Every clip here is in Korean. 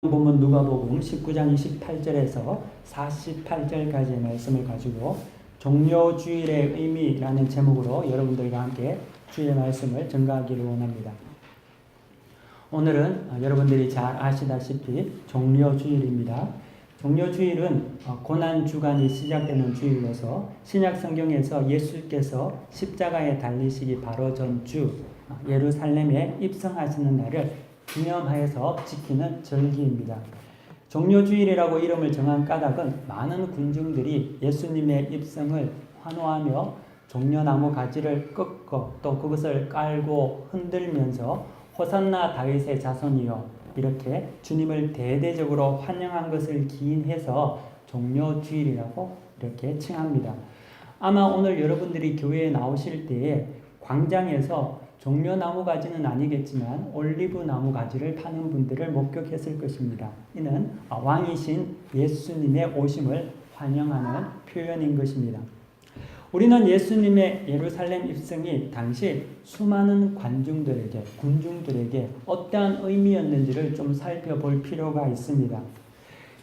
본문 누가복음 19장 28절에서 48절까지의 말씀을 가지고 종료주일의 의미라는 제목으로 여러분들과 함께 주의 말씀을 전가하기를 원합니다. 오늘은 여러분들이 잘 아시다시피 종료주일입니다. 종료주일은 고난주간이 시작되는 주일로서 신약성경에서 예수께서 십자가에 달리시기 바로 전주 예루살렘에 입성하시는 날을 기념하여서 지키는 절기입니다. 종료주일이라고 이름을 정한 까닭은 많은 군중들이 예수님의 입성을 환호하며 종려나무 가지를 꺾고 또 그것을 깔고 흔들면서 호산나 다윗의 자손이여 이렇게 주님을 대대적으로 환영한 것을 기인해서 종료주일이라고 이렇게 칭합니다. 아마 오늘 여러분들이 교회에 나오실 때에 광장에서 종려나무 가지는 아니겠지만 올리브 나무 가지를 파는 분들을 목격했을 것입니다. 이는 왕이신 예수님의 오심을 환영하는 표현인 것입니다. 우리는 예수님의 예루살렘 입성이 당시 수많은 군중들에게 어떠한 의미였는지를 좀 살펴볼 필요가 있습니다.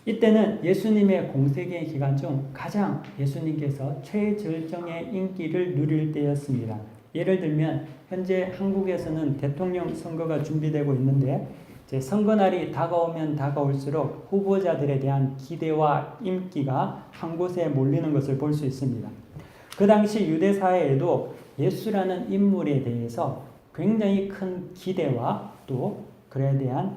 이때는 예수님의 공생의 기간 중 가장 예수님께서 최절정의 인기를 누릴 때였습니다. 예를 들면 현재 한국에서는 대통령 선거가 준비되고 있는데 선거날이 다가오면 다가올수록 후보자들에 대한 기대와 인기가 한 곳에 몰리는 것을 볼 수 있습니다. 그 당시 유대사회에도 예수라는 인물에 대해서 굉장히 큰 기대와 또 그에 대한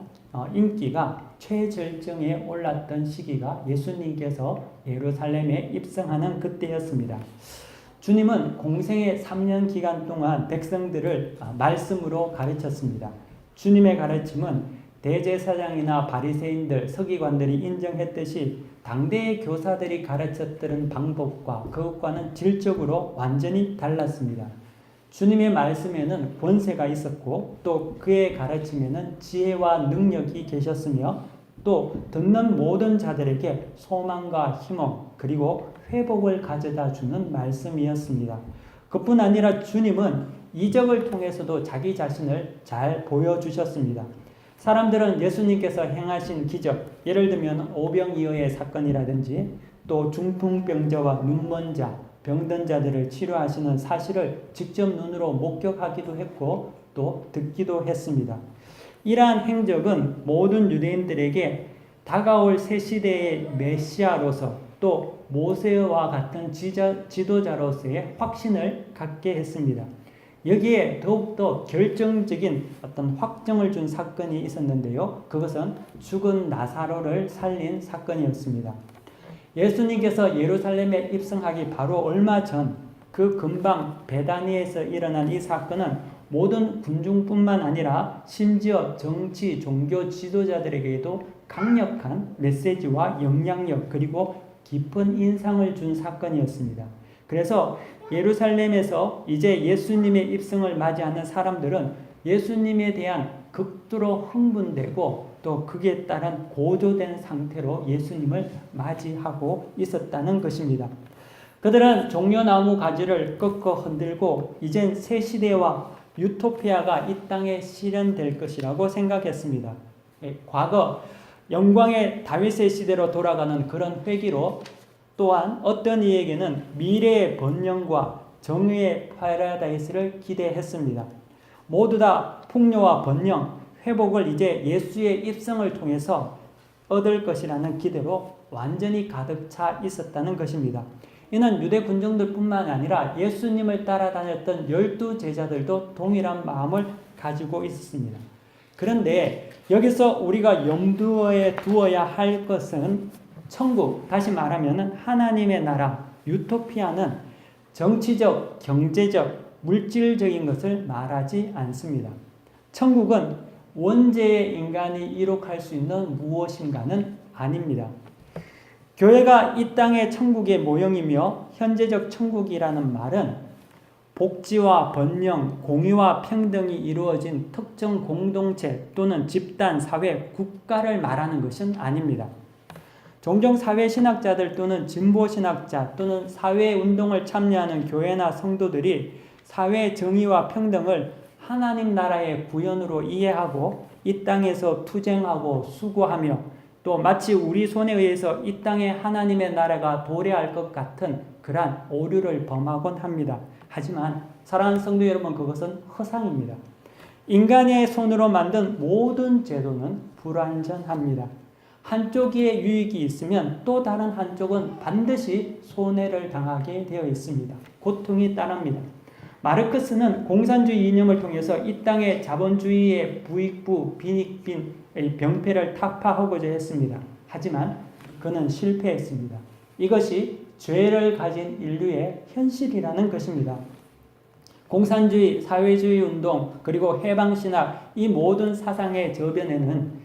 인기가 최절정에 올랐던 시기가 예수님께서 예루살렘에 입성하는 그때였습니다. 주님은 공생의 3년 기간 동안 백성들을 말씀으로 가르쳤습니다. 주님의 가르침은 대제사장이나 바리새인들, 서기관들이 인정했듯이 당대의 교사들이 가르쳤던 방법과 그것과는 질적으로 완전히 달랐습니다. 주님의 말씀에는 권세가 있었고 또 그의 가르침에는 지혜와 능력이 계셨으며 또 듣는 모든 자들에게 소망과 희망 그리고 회복을 가져다 주는 말씀이었습니다. 그뿐 아니라 주님은 이적을 통해서도 자기 자신을 잘 보여주셨습니다. 사람들은 예수님께서 행하신 기적, 예를 들면 오병이어의 사건이라든지 또 중풍병자와 눈먼 자, 병든 자들을 치료하시는 사실을 직접 눈으로 목격하기도 했고 또 듣기도 했습니다. 이러한 행적은 모든 유대인들에게 다가올 새 시대의 메시아로서 또 모세와 같은 지도자로서의 확신을 갖게 했습니다. 여기에 더욱더 결정적인 어떤 확정을 준 사건이 있었는데요. 그것은 죽은 나사로를 살린 사건이었습니다. 예수님께서 예루살렘에 입성하기 바로 얼마 전 그 근방 베다니에서 일어난 이 사건은 모든 군중뿐만 아니라 심지어 정치, 종교 지도자들에게도 강력한 메시지와 영향력 그리고 깊은 인상을 준 사건이었습니다. 그래서 예루살렘에서 이제 예수님의 입성을 맞이하는 사람들은 예수님에 대한 극도로 흥분되고 또 그에 따른 고조된 상태로 예수님을 맞이하고 있었다는 것입니다. 그들은 종려나무 가지를 꺾어 흔들고 이젠 새 시대와 유토피아가 이 땅에 실현될 것이라고 생각했습니다. 과거 영광의 다윗의 시대로 돌아가는 그런 회기로 또한 어떤 이에게는 미래의 번영과 정의의 파라다이스를 기대했습니다. 모두 다 풍요와 번영, 회복을 이제 예수의 입성을 통해서 얻을 것이라는 기대로 완전히 가득 차 있었다는 것입니다. 이는 유대 군중들뿐만 아니라 예수님을 따라다녔던 12 제자들도 동일한 마음을 가지고 있었습니다. 그런데 여기서 우리가 염두에 두어야 할 것은 천국, 다시 말하면 하나님의 나라, 유토피아는 정치적, 경제적, 물질적인 것을 말하지 않습니다. 천국은 원죄의 인간이 이룩할 수 있는 무엇인가는 아닙니다. 교회가 이 땅의 천국의 모형이며 현재적 천국이라는 말은 복지와 번영, 공유와 평등이 이루어진 특정 공동체 또는 집단, 사회, 국가를 말하는 것은 아닙니다. 종종 사회신학자들 또는 진보신학자 또는 사회운동을 참여하는 교회나 성도들이 사회 정의와 평등을 하나님 나라의 구현으로 이해하고 이 땅에서 투쟁하고 수고하며 또 마치 우리 손에 의해서 이 땅에 하나님의 나라가 도래할 것 같은 그러한 오류를 범하곤 합니다. 하지만 사랑하는 성도 여러분, 그것은 허상입니다. 인간의 손으로 만든 모든 제도는 불완전합니다. 한쪽에 유익이 있으면 또 다른 한쪽은 반드시 손해를 당하게 되어 있습니다. 고통이 따릅니다. 마르크스는 공산주의 이념을 통해서 이 땅의 자본주의의 부익부, 빈익빈의 병폐를 타파하고자 했습니다. 하지만 그는 실패했습니다. 이것이 죄를 가진 인류의 현실이라는 것입니다. 공산주의, 사회주의 운동, 그리고 해방신학, 이 모든 사상의 저변에는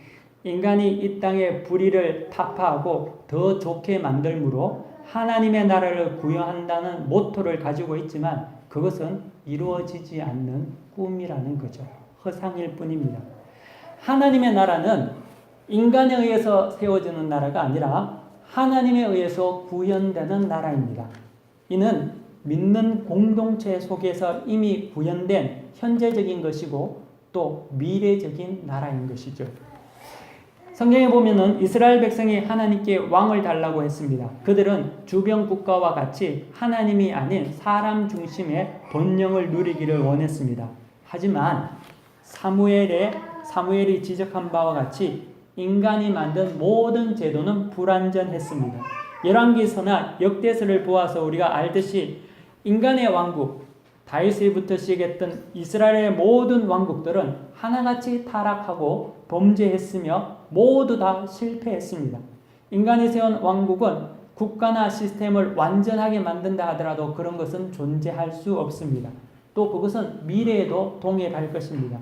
인간이 이 땅의 불의를 타파하고 더 좋게 만들므로 하나님의 나라를 구현한다는 모토를 가지고 있지만 그것은 이루어지지 않는 꿈이라는 거죠. 허상일 뿐입니다. 하나님의 나라는 인간에 의해서 세워지는 나라가 아니라 하나님에 의해서 구현되는 나라입니다. 이는 믿는 공동체 속에서 이미 구현된 현재적인 것이고 또 미래적인 나라인 것이죠. 성경에 보면은 이스라엘 백성이 하나님께 왕을 달라고 했습니다. 그들은 주변 국가와 같이 하나님이 아닌 사람 중심의 번영을 누리기를 원했습니다. 하지만 사무엘이 지적한 바와 같이 인간이 만든 모든 제도는 불완전했습니다. 열왕기서나 역대서를 보아서 우리가 알듯이 인간의 왕국, 다윗부터 시작했던 이스라엘의 모든 왕국들은 하나같이 타락하고 범죄했으며 모두 다 실패했습니다. 인간이 세운 왕국은 국가나 시스템을 완전하게 만든다 하더라도 그런 것은 존재할 수 없습니다. 또 그것은 미래에도 동일할 것입니다.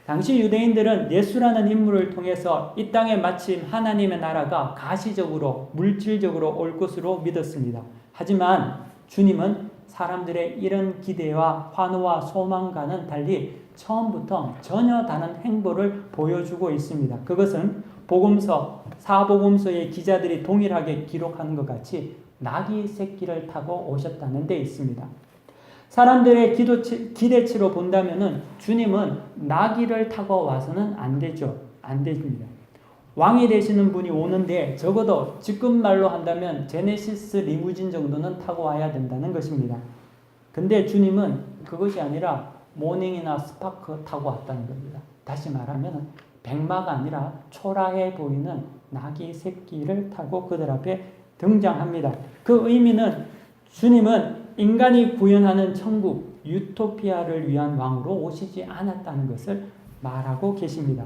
당시 유대인들은 예수라는 인물을 통해서 이 땅에 마침 하나님의 나라가 가시적으로 물질적으로 올 것으로 믿었습니다. 하지만 주님은 사람들의 이런 기대와 환호와 소망과는 달리 처음부터 전혀 다른 행보를 보여주고 있습니다. 그것은 복음서, 사복음서의 기자들이 동일하게 기록하는 것 같이 나귀 새끼를 타고 오셨다는 데 있습니다. 사람들의 기대치로 본다면은 주님은 나귀를 타고 와서는 안 되죠. 안 됩니다. 왕이 되시는 분이 오는데 적어도 지금 말로 한다면 제네시스 리무진 정도는 타고 와야 된다는 것입니다. 근데 주님은 그것이 아니라 모닝이나 스파크 타고 왔다는 겁니다. 다시 말하면 백마가 아니라 초라해 보이는 나귀 새끼를 타고 그들 앞에 등장합니다. 그 의미는 주님은 인간이 구현하는 천국, 유토피아를 위한 왕으로 오시지 않았다는 것을 말하고 계십니다.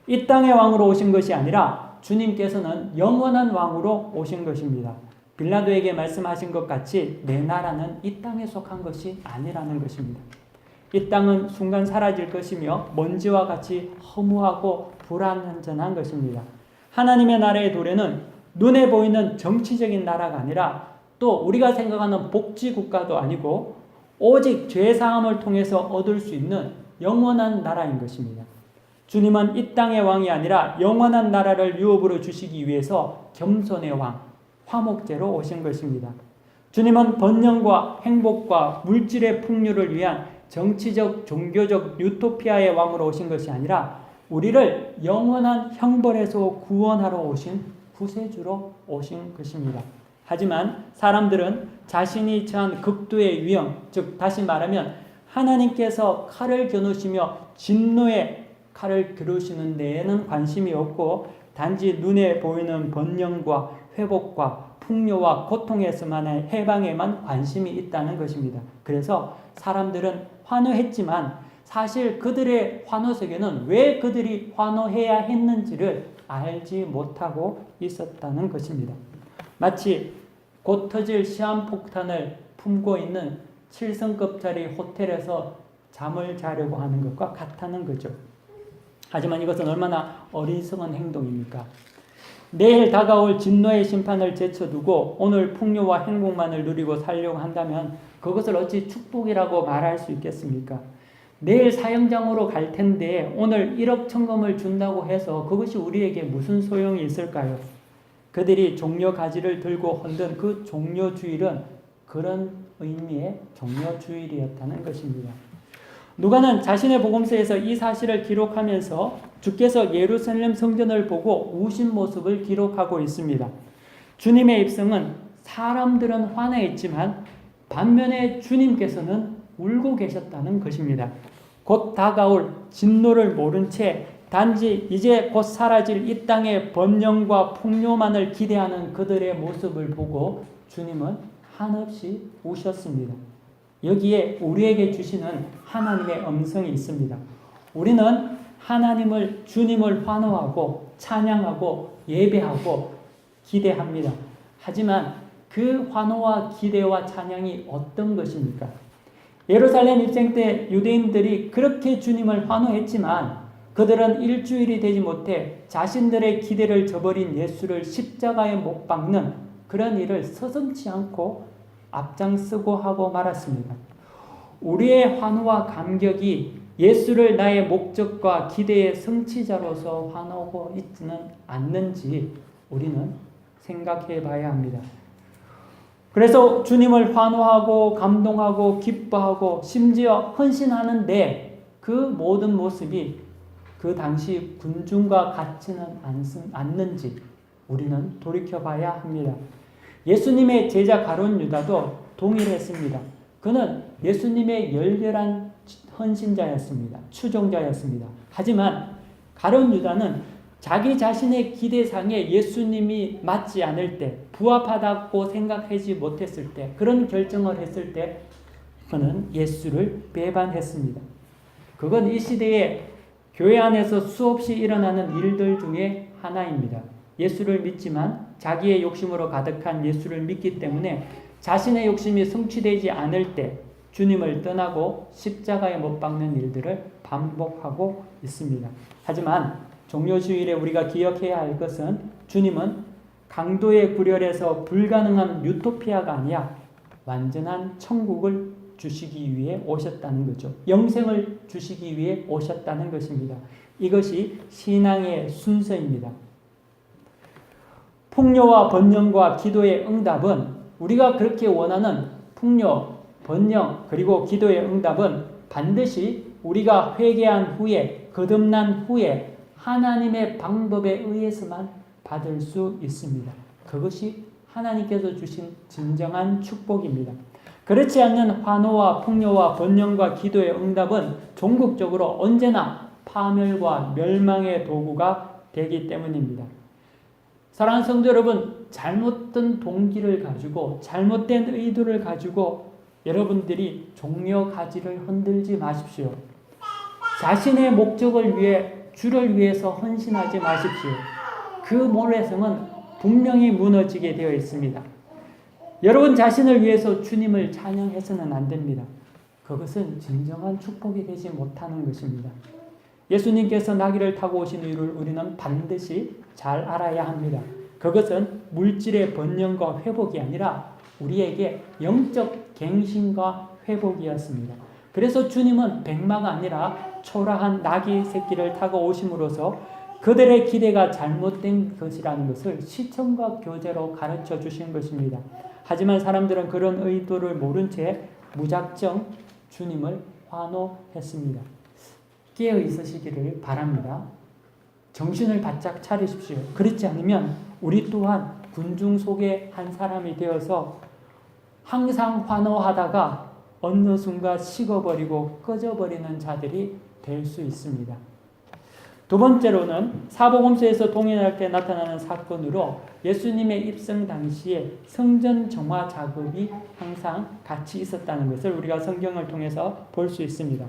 이 땅의 왕으로 오신 것이 아니라 주님께서는 영원한 왕으로 오신 것입니다. 빌라도에게 말씀하신 것 같이 내 나라는 이 땅에 속한 것이 아니라는 것입니다. 이 땅은 순간 사라질 것이며 먼지와 같이 허무하고 불완전한 것입니다. 하나님의 나라의 도래는 눈에 보이는 정치적인 나라가 아니라 또 우리가 생각하는 복지국가도 아니고 오직 죄사함을 통해서 얻을 수 있는 영원한 나라인 것입니다. 주님은 이 땅의 왕이 아니라 영원한 나라를 유업으로 주시기 위해서 겸손의 왕, 화목제로 오신 것입니다. 주님은 번영과 행복과 물질의 풍요를 위한 정치적, 종교적 유토피아의 왕으로 오신 것이 아니라 우리를 영원한 형벌에서 구원하러 오신 구세주로 오신 것입니다. 하지만 사람들은 자신이 처한 극도의 위험, 즉 다시 말하면 하나님께서 칼을 겨누시며 진노의 칼을 겨누시는 데에는 관심이 없고 단지 눈에 보이는 번영과 회복과 풍요와 고통에서만의 해방에만 관심이 있다는 것입니다. 그래서 사람들은 환호했지만 사실 그들의 환호 속에는 왜 그들이 환호해야 했는지를 알지 못하고 있었다는 것입니다. 마치 곧 터질 시한폭탄을 품고 있는 7성급짜리 호텔에서 잠을 자려고 하는 것과 같다는 거죠. 하지만 이것은 얼마나 어리석은 행동입니까? 내일 다가올 진노의 심판을 제쳐두고 오늘 풍요와 행복만을 누리고 살려고 한다면 그것을 어찌 축복이라고 말할 수 있겠습니까? 내일 사형장으로 갈 텐데 오늘 1억 천금을 준다고 해서 그것이 우리에게 무슨 소용이 있을까요? 그들이 종려 가지를 들고 흔든 그 종려주일은 그런 의미의 종려주일이었다는 것입니다. 누가는 자신의 복음서에서 이 사실을 기록하면서 주께서 예루살렘 성전을 보고 우신 모습을 기록하고 있습니다. 주님의 입성은 사람들은 환해했지만 반면에 주님께서는 울고 계셨다는 것입니다. 곧 다가올 진노를 모른 채 단지 이제 곧 사라질 이 땅의 번영과 풍요만을 기대하는 그들의 모습을 보고 주님은 한없이 우셨습니다. 여기에 우리에게 주시는 하나님의 음성이 있습니다. 우리는 주님을 환호하고 찬양하고 예배하고 기대합니다. 하지만 그 환호와 기대와 찬양이 어떤 것입니까? 예루살렘 입성 때 유대인들이 그렇게 주님을 환호했지만 그들은 일주일이 되지 못해 자신들의 기대를 저버린 예수를 십자가에 못 박는 그런 일을 서슴지 않고 앞장서고 하고 말았습니다. 우리의 환호와 감격이 예수를 나의 목적과 기대의 성취자로서 환호하고 있지는 않는지 우리는 생각해 봐야 합니다. 그래서 주님을 환호하고 감동하고 기뻐하고 심지어 헌신하는데 그 모든 모습이 그 당시 군중과 같지는 않는지 우리는 돌이켜봐야 합니다. 예수님의 제자 가룟 유다도 동일했습니다. 그는 예수님의 열렬한 헌신자였습니다. 추종자였습니다. 하지만 가룟 유다는 자기 자신의 기대상에 예수님이 맞지 않을 때, 부합하다고 생각하지 못했을 때, 그런 결정을 했을 때 그는 예수를 배반했습니다. 그건 이 시대에 교회 안에서 수없이 일어나는 일들 중에 하나입니다. 예수를 믿지만 자기의 욕심으로 가득한 예수를 믿기 때문에 자신의 욕심이 성취되지 않을 때 주님을 떠나고 십자가에 못 박는 일들을 반복하고 있습니다. 하지만 종료주일에 우리가 기억해야 할 것은 주님은 강도의 굴혈에서 불가능한 유토피아가 아니라 완전한 천국을 주시기 위해 오셨다는 거죠. 영생을 주시기 위해 오셨다는 것입니다. 이것이 신앙의 순서입니다. 풍요와 번영과 기도의 응답은 우리가 그렇게 원하는 풍요, 번영 그리고 기도의 응답은 반드시 우리가 회개한 후에 거듭난 후에 하나님의 방법에 의해서만 받을 수 있습니다. 그것이 하나님께서 주신 진정한 축복입니다. 그렇지 않는 환호와 풍요와 번영과 기도의 응답은 종국적으로 언제나 파멸과 멸망의 도구가 되기 때문입니다. 사랑하는 성도 여러분, 잘못된 동기를 가지고 잘못된 의도를 가지고 여러분들이 종려 가지를 흔들지 마십시오. 자신의 목적을 위해 주를 위해서 헌신하지 마십시오. 그 모래성은 분명히 무너지게 되어 있습니다. 여러분 자신을 위해서 주님을 찬양해서는 안 됩니다. 그것은 진정한 축복이 되지 못하는 것입니다. 예수님께서 나귀를 타고 오신 이유를 우리는 반드시 잘 알아야 합니다. 그것은 물질의 번영과 회복이 아니라 우리에게 영적 갱신과 회복이었습니다. 그래서 주님은 백마가 아니라 초라한 나귀 새끼를 타고 오심으로써 그들의 기대가 잘못된 것이라는 것을 시청과 교제로 가르쳐 주신 것입니다. 하지만 사람들은 그런 의도를 모른 채 무작정 주님을 환호했습니다. 깨어 있으시기를 바랍니다. 정신을 바짝 차리십시오. 그렇지 않으면 우리 또한 군중 속의 한 사람이 되어서 항상 환호하다가 어느 순간 식어버리고 꺼져버리는 자들이 될 수 있습니다. 두 번째로는 사복음서에서 동일할 때 나타나는 사건으로 예수님의 입성 당시에 성전 정화 작업이 항상 같이 있었다는 것을 우리가 성경을 통해서 볼 수 있습니다.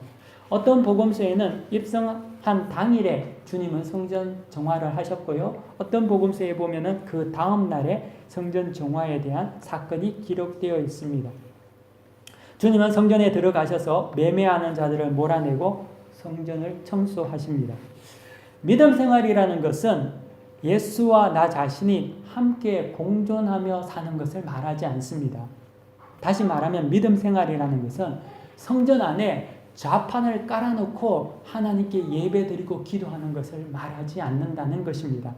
어떤 복음서에는 입성한 당일에 주님은 성전 정화를 하셨고요. 어떤 복음서에 보면은 그 다음 날에 성전 정화에 대한 사건이 기록되어 있습니다. 주님은 성전에 들어가셔서 매매하는 자들을 몰아내고 성전을 청소하십니다. 믿음 생활이라는 것은 예수와 나 자신이 함께 공존하며 사는 것을 말하지 않습니다. 다시 말하면 믿음 생활이라는 것은 성전 안에 좌판을 깔아놓고 하나님께 예배드리고 기도하는 것을 말하지 않는다는 것입니다.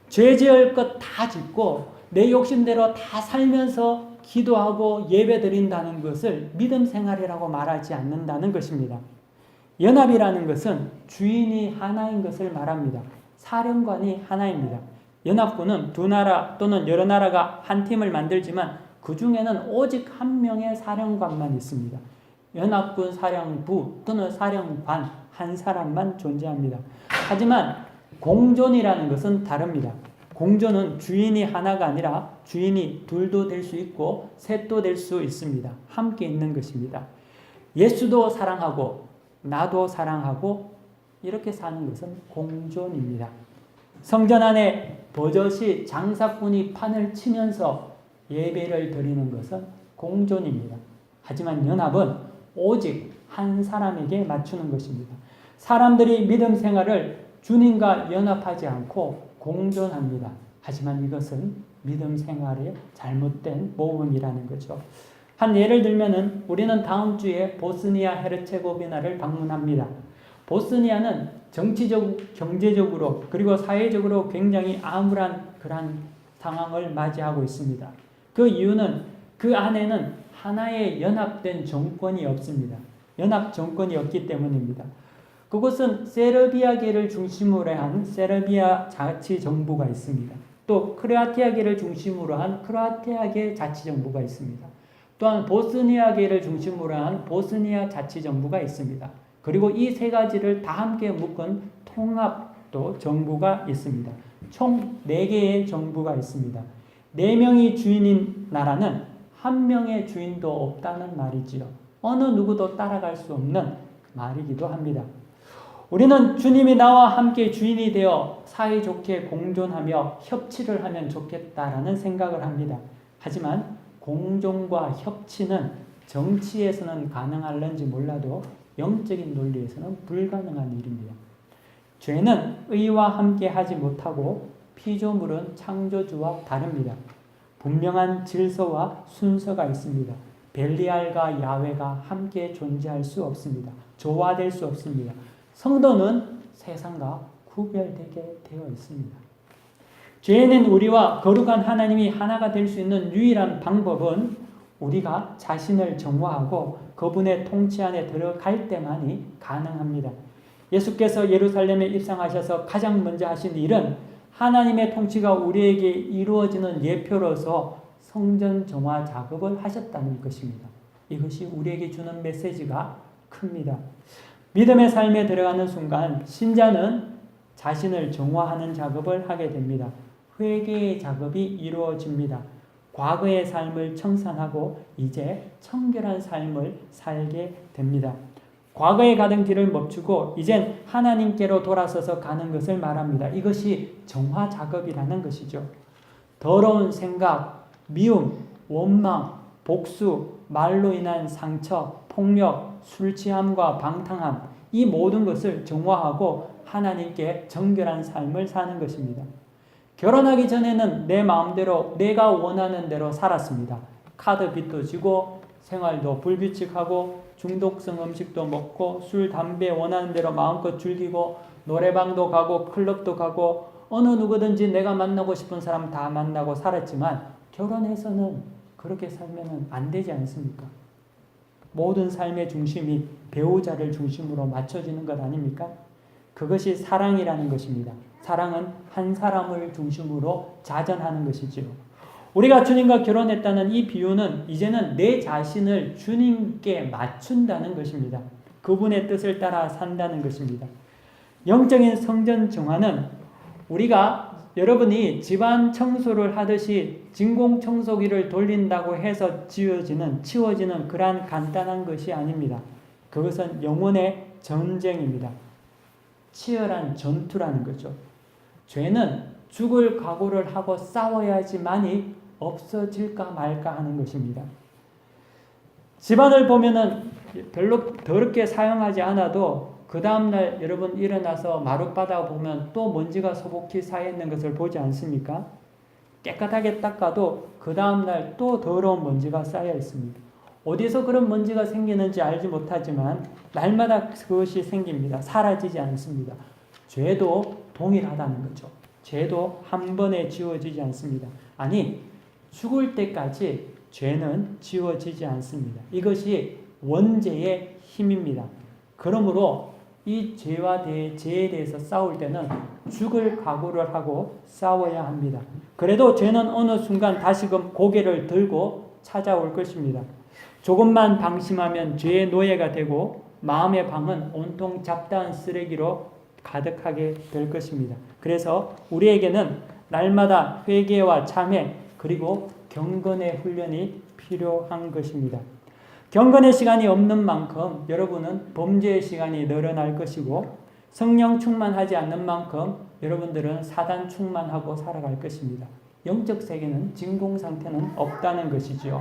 죄 지을 것 다 짓고 내 욕심대로 다 살면서 기도하고 예배드린다는 것을 믿음 생활이라고 말하지 않는다는 것입니다. 연합이라는 것은 주인이 하나인 것을 말합니다. 사령관이 하나입니다. 연합군은 두 나라 또는 여러 나라가 한 팀을 만들지만 그 중에는 오직 한 명의 사령관만 있습니다. 연합군 사령부 또는 사령관 한 사람만 존재합니다. 하지만 공존이라는 것은 다릅니다. 공존은 주인이 하나가 아니라 주인이 둘도 될 수 있고 셋도 될 수 있습니다. 함께 있는 것입니다. 예수도 사랑하고 나도 사랑하고 이렇게 사는 것은 공존입니다. 성전 안에 버젓이 장사꾼이 판을 치면서 예배를 드리는 것은 공존입니다. 하지만 연합은 오직 한 사람에게 맞추는 것입니다. 사람들이 믿음 생활을 주님과 연합하지 않고 공존합니다. 하지만 이것은 믿음 생활의 잘못된 모범이라는 거죠. 한 예를 들면은 우리는 다음 주에 보스니아 헤르체고비나를 방문합니다. 보스니아는 정치적, 경제적으로 그리고 사회적으로 굉장히 암울한 그런 상황을 맞이하고 있습니다. 그 이유는 그 안에는 하나의 연합된 정권이 없습니다. 연합 정권이 없기 때문입니다. 그곳은 세르비아계를 중심으로 한 세르비아 자치정부가 있습니다. 또 크로아티아계를 중심으로 한 크로아티아계 자치정부가 있습니다. 또한 보스니아계를 중심으로 한 보스니아 자치정부가 있습니다. 그리고 이 세 가지를 다 함께 묶은 통합도 정부가 있습니다. 총 4개의 정부가 있습니다. 4명이 주인인 나라는 한 명의 주인도 없다는 말이지요. 어느 누구도 따라갈 수 없는 말이기도 합니다. 우리는 주님이 나와 함께 주인이 되어 사이좋게 공존하며 협치를 하면 좋겠다라는 생각을 합니다. 하지만 공존과 협치는 정치에서는 가능할는지 몰라도 영적인 논리에서는 불가능한 일입니다. 죄는 의와 함께 하지 못하고 피조물은 창조주와 다릅니다. 분명한 질서와 순서가 있습니다. 벨리알과 야훼가 함께 존재할 수 없습니다. 조화될 수 없습니다. 성도는 세상과 구별되게 되어 있습니다. 죄는 우리와 거룩한 하나님이 하나가 될 수 있는 유일한 방법은 우리가 자신을 정화하고 그분의 통치 안에 들어갈 때만이 가능합니다. 예수께서 예루살렘에 입성하셔서 가장 먼저 하신 일은 하나님의 통치가 우리에게 이루어지는 예표로서 성전 정화 작업을 하셨다는 것입니다. 이것이 우리에게 주는 메시지가 큽니다. 믿음의 삶에 들어가는 순간 신자는 자신을 정화하는 작업을 하게 됩니다. 회개의 작업이 이루어집니다. 과거의 삶을 청산하고 이제 청결한 삶을 살게 됩니다. 과거에 가던 길을 멈추고 이젠 하나님께로 돌아서서 가는 것을 말합니다. 이것이 정화 작업이라는 것이죠. 더러운 생각, 미움, 원망, 복수, 말로 인한 상처, 폭력, 술 취함과 방탕함, 이 모든 것을 정화하고 하나님께 정결한 삶을 사는 것입니다. 결혼하기 전에는 내 마음대로 내가 원하는 대로 살았습니다. 카드 빚도 지고 생활도 불규칙하고 중독성 음식도 먹고 술, 담배 원하는 대로 마음껏 즐기고 노래방도 가고 클럽도 가고 어느 누구든지 내가 만나고 싶은 사람 다 만나고 살았지만 결혼해서는 그렇게 살면 안 되지 않습니까? 모든 삶의 중심이 배우자를 중심으로 맞춰지는 것 아닙니까? 그것이 사랑이라는 것입니다. 사랑은 한 사람을 중심으로 자전하는 것이지요. 우리가 주님과 결혼했다는 이 비유는 이제는 내 자신을 주님께 맞춘다는 것입니다. 그분의 뜻을 따라 산다는 것입니다. 영적인 성전 정화는 우리가 여러분이 집안 청소를 하듯이 진공 청소기를 돌린다고 해서 치워지는 그러한 간단한 것이 아닙니다. 그것은 영혼의 전쟁입니다. 치열한 전투라는 거죠. 죄는 죽을 각오를 하고 싸워야지만이 없어질까 말까 하는 것입니다. 집안을 보면은 별로 더럽게 사용하지 않아도 그 다음날 여러분 일어나서 마룻바닥 보면 또 먼지가 소복히 쌓여있는 것을 보지 않습니까? 깨끗하게 닦아도 그 다음날 또 더러운 먼지가 쌓여 있습니다. 어디서 그런 먼지가 생기는지 알지 못하지만 날마다 그것이 생깁니다. 사라지지 않습니다. 죄도 동일하다는 거죠. 죄도 한 번에 지워지지 않습니다. 아니, 죽을 때까지 죄는 지워지지 않습니다. 이것이 원죄의 힘입니다. 그러므로 이 죄에 대해서 싸울 때는 죽을 각오를 하고 싸워야 합니다. 그래도 죄는 어느 순간 다시금 고개를 들고 찾아올 것입니다. 조금만 방심하면 죄의 노예가 되고 마음의 방은 온통 잡다한 쓰레기로 가득하게 될 것입니다. 그래서 우리에게는 날마다 회개와 참회 그리고 경건의 훈련이 필요한 것입니다. 경건의 시간이 없는 만큼 여러분은 범죄의 시간이 늘어날 것이고 성령 충만하지 않는 만큼 여러분들은 사단 충만하고 살아갈 것입니다. 영적 세계는 진공 상태는 없다는 것이지요.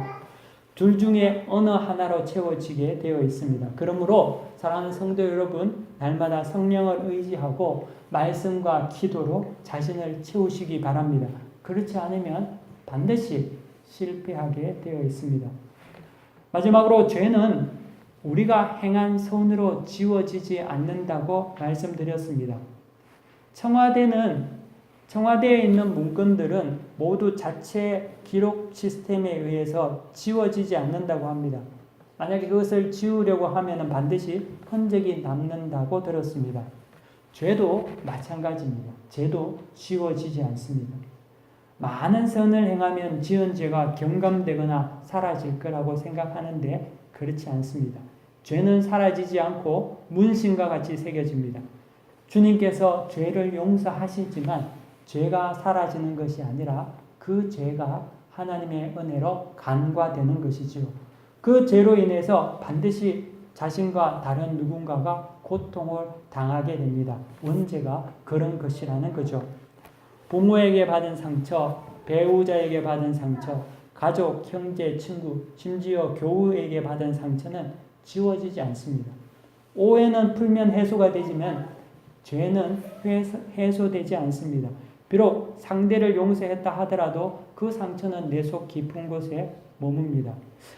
둘 중에 어느 하나로 채워지게 되어 있습니다. 그러므로 사랑하는 성도 여러분, 날마다 성령을 의지하고 말씀과 기도로 자신을 채우시기 바랍니다. 그렇지 않으면 반드시 실패하게 되어 있습니다. 마지막으로 죄는 우리가 행한 선으로 지워지지 않는다고 말씀드렸습니다. 청와대에 있는 문건들은 모두 자체 기록 시스템에 의해서 지워지지 않는다고 합니다. 만약에 그것을 지우려고 하면 반드시 흔적이 남는다고 들었습니다. 죄도 마찬가지입니다. 죄도 지워지지 않습니다. 많은 선을 행하면 지은 죄가 경감되거나 사라질 거라고 생각하는데 그렇지 않습니다. 죄는 사라지지 않고 문신과 같이 새겨집니다. 주님께서 죄를 용서하시지만 죄가 사라지는 것이 아니라 그 죄가 하나님의 은혜로 간과되는 것이지요. 그 죄로 인해서 반드시 자신과 다른 누군가가 고통을 당하게 됩니다. 원죄가 그런 것이라는 거죠. 부모에게 받은 상처, 배우자에게 받은 상처, 가족, 형제, 친구, 심지어 교우에게 받은 상처는 지워지지 않습니다. 오해는 풀면 해소가 되지만 죄는 해소되지 않습니다. 비록 상대를 용서했다 하더라도 그 상처는 내 속 깊은 곳에 머뭅니다.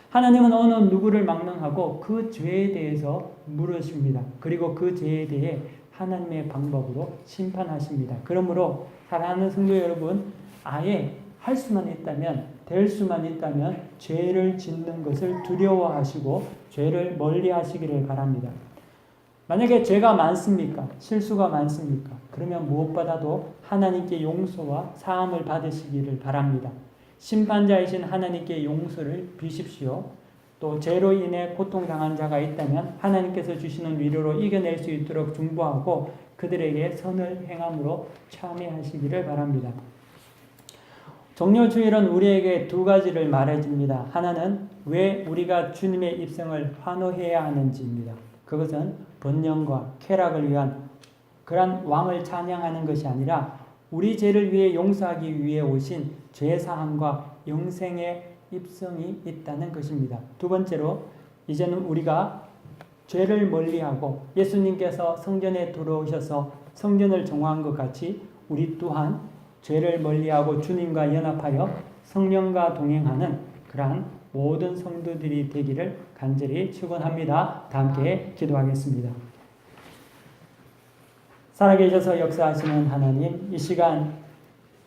하나님은 어느 누구를 막론하고 그 죄에 대해서 물으십니다. 그리고 그 죄에 대해 하나님의 방법으로 심판하십니다. 그러므로 사랑하는 성도 여러분, 아예 할 수만 있다면, 될 수만 있다면 죄를 짓는 것을 두려워하시고 죄를 멀리 하시기를 바랍니다. 만약에 죄가 많습니까? 실수가 많습니까? 그러면 무엇보다도 하나님께 용서와 사함을 받으시기를 바랍니다. 심판자이신 하나님께 용서를 비십시오. 또 죄로 인해 고통당한 자가 있다면 하나님께서 주시는 위로로 이겨낼 수 있도록 중보하고 그들에게 선을 행함으로 참여하시기를 바랍니다. 종료주일은 우리에게 두 가지를 말해줍니다. 하나는 왜 우리가 주님의 입성을 환호해야 하는지입니다. 그것은 번영과 쾌락을 위한 그런 왕을 찬양하는 것이 아니라 우리 죄를 위해 용서하기 위해 오신 죄사함과 영생의 입성이 있다는 것입니다. 두 번째로 이제는 우리가 죄를 멀리하고 예수님께서 성전에 들어오셔서 성전을 정화한 것 같이 우리 또한 죄를 멀리하고 주님과 연합하여 성령과 동행하는 그러한 모든 성도들이 되기를 간절히 축원합니다. 다 함께 기도하겠습니다. 살아계셔서 역사하시는 하나님, 이 시간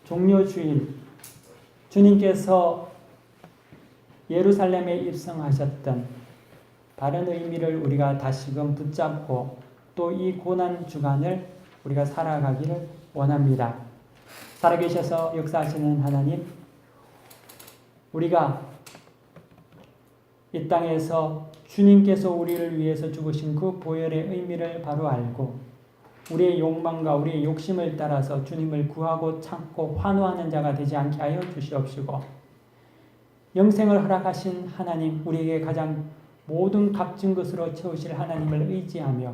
종료주일 주님께서 예루살렘에 입성하셨던 바른 의미를 우리가 다시금 붙잡고 또 이 고난 주간을 우리가 살아가기를 원합니다. 살아계셔서 역사하시는 하나님, 우리가 이 땅에서 주님께서 우리를 위해서 죽으신 그 보혈의 의미를 바로 알고 우리의 욕망과 우리의 욕심을 따라서 주님을 구하고 참고 환호하는 자가 되지 않게 하여 주시옵시고, 영생을 허락하신 하나님, 우리에게 가장 모든 값진 것으로 채우실 하나님을 의지하며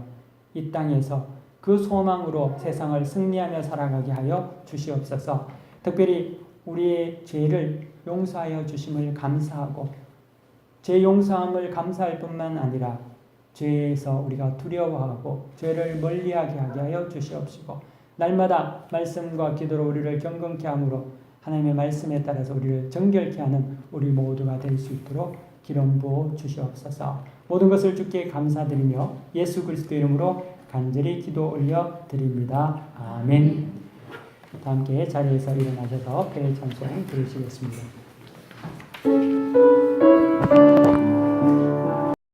이 땅에서 그 소망으로 세상을 승리하며 살아가게 하여 주시옵소서. 특별히 우리의 죄를 용서하여 주심을 감사하고 죄 용서함을 감사할 뿐만 아니라 죄에서 우리가 두려워하고 죄를 멀리하게 하게 하여 주시옵시고, 날마다 말씀과 기도로 우리를 경건케 함으로 하나님의 말씀에 따라서 우리를 정결케 하는 우리 모두가 될 수 있도록 기름 부어 주시옵소서. 모든 것을 주께 감사드리며 예수 그리스도 이름으로 간절히 기도 올려 드립니다. 아멘. 다 함께 자리에서 일어나셔서 배 찬송 들으시겠습니다.